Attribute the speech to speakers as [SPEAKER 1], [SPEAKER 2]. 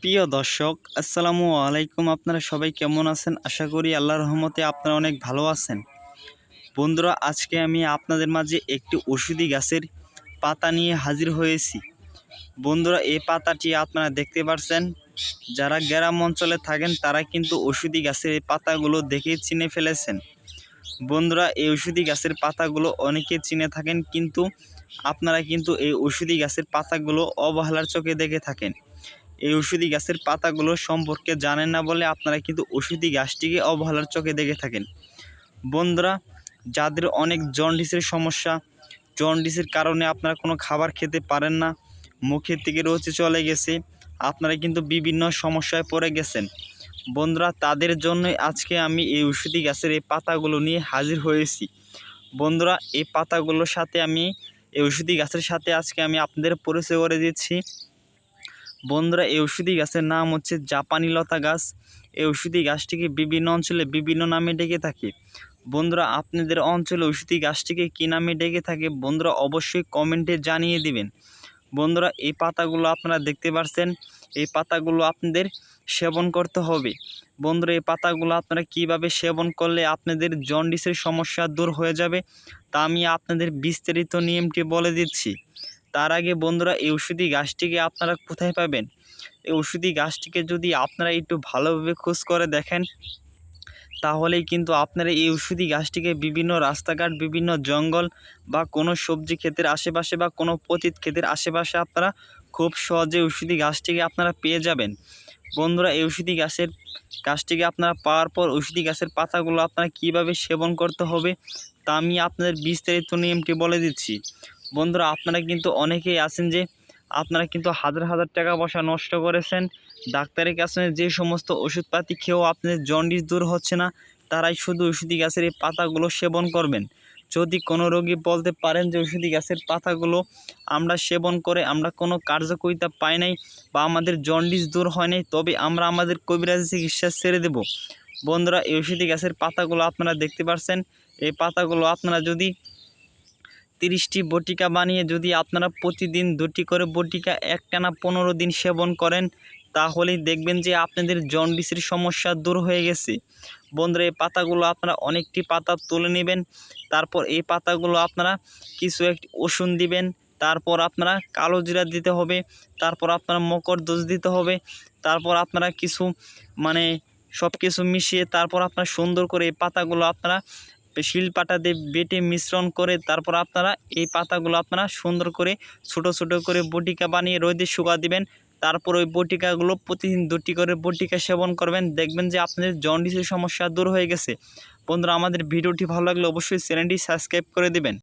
[SPEAKER 1] প্রিয় দর্শক, আসসালামু আলাইকুম। আপনারা সবাই কেমন আছেন? আশা করি আল্লাহর রহমতে আপনারা অনেক ভালো আছেন। বন্ধুরা, আজকে আমি আপনাদের মাঝে একটি ওষুধি গাছের পাতা নিয়ে হাজির হয়েছি। বন্ধুরা, এই পাতাটি আপনারা দেখতে পাচ্ছেন। যারা গ্রাম অঞ্চলে থাকেন তারা কিন্তু ওষুধি গাছের এই পাতাগুলো দেখেই চিনে ফেলেছেন। বন্ধুরা, এই ওষুধি গাছের পাতাগুলো অনেকে চিনে থাকেন, কিন্তু আপনারা কিন্তু এই ওষুধি গাছের পাতাগুলো অবহেলার চোখে দেখে থাকেন। এই ওষুধি গাছের পাতাগুলো সম্পর্কে জানেন না বলে আপনারা কিন্তু ওষুধি গাছটিকে অবহেলার চোখে দেখে থাকেন। বন্ধুরা, যাদের অনেক জন্ডিসের সমস্যা, জন্ডিসের কারণে আপনারা কোনো খাবার খেতে পারেন না, মুখের থেকে রোচে চলে গেছে, আপনারা কিন্তু বিভিন্ন সমস্যায় পড়ে গেছেন। বন্ধুরা, তাদের জন্যই আজকে আমি এই ওষুধি গাছের এই পাতাগুলো নিয়ে হাজির হয়েছি। বন্ধুরা, এই পাতাগুলোর সাথে এই ওষুধি গাছের সাথে আজকে আমি আপনাদের পরিচয় করে দিচ্ছি। বন্ধুরা, এই ওষুধি গাছের নাম হচ্ছে জাপানি লতা গাছ। এই ওষুধি গাছটিকে বিভিন্ন অঞ্চলে বিভিন্ন নামে ডেকে থাকে। বন্ধুরা, আপনাদের অঞ্চলে ওষুধি গাছটিকে কী নামে ডেকে থাকে বন্ধুরা অবশ্যই কমেন্টে জানিয়ে দিবেন। বন্ধুরা, এই পাতাগুলো আপনারা দেখতে পাচ্ছেন, এই পাতাগুলো আপনাদের সেবন করতে হবে। বন্ধুরা, এই পাতাগুলো আপনারা কিভাবে সেবন করলে আপনাদের জন্ডিসের সমস্যা দূর হয়ে যাবে তা আমি আপনাদের বিস্তারিত নিয়মটি বলে দিচ্ছি। তার আগে বন্ধুরা, এই ওষুধি গাছটিকে আপনারা কোথায় পাবেন? এই ওষুধি গাছটিকে যদি আপনারা একটু ভালোভাবে খোঁজ করে দেখেন, তাহলেই কিন্তু আপনারা এই ওষুধি গাছটিকে বিভিন্ন রাস্তাঘাট, বিভিন্ন জঙ্গল বা কোনো সবজি ক্ষেতের আশেপাশে বা কোনো পতিত ক্ষেতের আশেপাশে আপনারা খুব সহজে ওষুধি গাছটিকে আপনারা পেয়ে যাবেন। বন্ধুরা, এই ওষুধি গাছটিকে আপনারা পাওয়ার পর ওষুধি গাছের পাতাগুলো আপনারা কিভাবে সেবন করতে হবে তা আমি আপনাদের বিস্তারিত নিয়মটি বলে দিচ্ছি। বন্ধুরা, আপনারা কিন্তু অনেকেই আছেন যে আপনারা কিন্তু হাজার হাজার টাকা পয়সা নষ্ট করেছেন, ডাক্তারের কাছে যে সমস্ত ওষুধপাতি খেয়েও আপনাদের জন্ডিস দূর হচ্ছে না, তারাই শুধু ওষুধি গাছের এই পাতাগুলো সেবন করবেন। যদি কোনো রোগী বলতে পারেন যে ওষুধি গাছের পাতাগুলো আমরা সেবন করে আমরা কোনো কার্যকারিতা পাই নাই বা আমাদের জন্ডিস দূর হয় নাই, তবে আমরা আমাদের কবিরাজি চিকিৎসা ছেড়ে দেব। বন্ধুরা, এই ওষুধি গাছের পাতাগুলো আপনারা দেখতে পাচ্ছেন। এই পাতাগুলো আপনারা যদি 30টি বটিকা বানিয়ে যদি আপনারা প্রতিদিন 2টি করে বটিকা একটানা 15 দিন সেবন করেন, তাহলেই দেখবেন যে আপনাদের জন্ডিসের সমস্যা দূর হয়ে গেছে। বন্ধুরা, এই পাতাগুলো আপনারা অনেকটি পাতা তুলে নেবেন, তারপর এই পাতাগুলো আপনারা কিছু একটি ওষুধ দিবেন, তারপর আপনারা কালো জিরা দিতে হবে, তারপর আপনারা মকরদোষ দিতে হবে, তারপর আপনারা কিছু সব কিছু মিশিয়ে তারপর আপনারা সুন্দর করে এই পাতাগুলো আপনারা শিলপাটা দিয়ে বেটে মিশ্রণ করে তারপর আপনারা এই পাতাগুলো আপনারা সুন্দর করে ছোট ছোট করে বটিকা বানিয়ে রোদে শুকা দিবেন। তারপর ওই বটিকাগুলো প্রতিদিন 2টি করে বটিকা সেবন করবেন, দেখবেন যে আপনাদের জন্ডিসের সমস্যা দূর হয়ে গেছে। বন্ধুরা, আমাদের ভিডিওটি ভালো লাগলে অবশ্যই চ্যানেলটি সাবস্ক্রাইব করে দিবেন।